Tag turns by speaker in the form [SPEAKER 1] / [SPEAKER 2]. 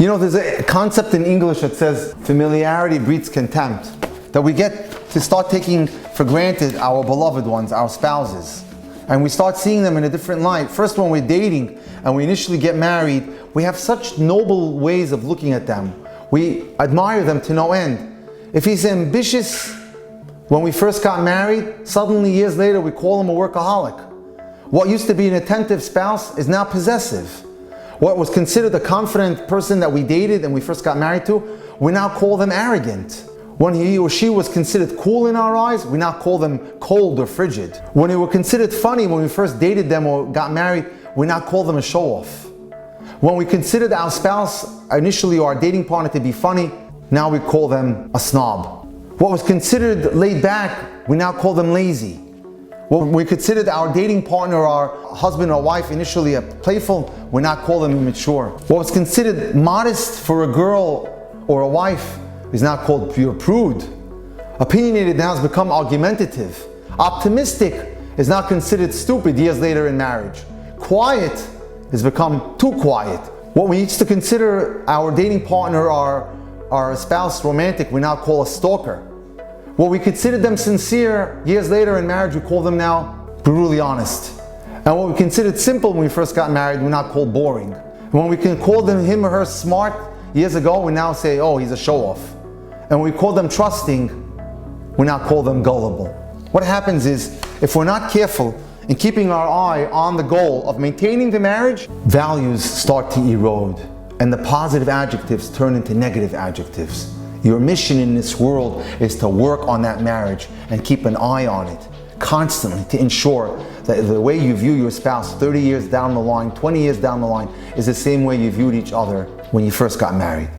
[SPEAKER 1] You know, there's a concept in English that says familiarity breeds contempt. That we get to start taking for granted our beloved ones, our spouses. And we start seeing them in a different light. First, when we're dating and we initially get married, we have such noble ways of looking at them. We admire them to no end. If he's ambitious when we first got married, suddenly years later we call him a workaholic. What used to be an attentive spouse is now possessive. What was considered a confident person that we dated and we first got married to, we now call them arrogant. When he or she was considered cool in our eyes, we now call them cold or frigid. When they were considered funny when we first dated them or got married, we now call them a show-off. When we considered our spouse initially or our dating partner to be funny, now we call them a snob. What was considered laid back, we now call them lazy. When we considered our dating partner or our husband or wife initially playful, we now call them immature. What was considered modest for a girl or a wife is now called pure prude. Opinionated now has become argumentative. Optimistic is now considered stupid years later in marriage. Quiet has become too quiet. What we used to consider our dating partner or our spouse romantic, we now call a stalker. What we considered them sincere years later in marriage, we call them now brutally honest. And what we considered simple when we first got married, we now call boring. And when we can call them him or her smart years ago, we now say, oh, he's a show-off. And when we call them trusting, we now call them gullible. What happens is, if we're not careful in keeping our eye on the goal of maintaining the marriage, values start to erode and the positive adjectives turn into negative adjectives. Your mission in this world is to work on that marriage and keep an eye on it constantly to ensure that the way you view your spouse 30 years down the line, 20 years down the line is the same way you viewed each other when you first got married.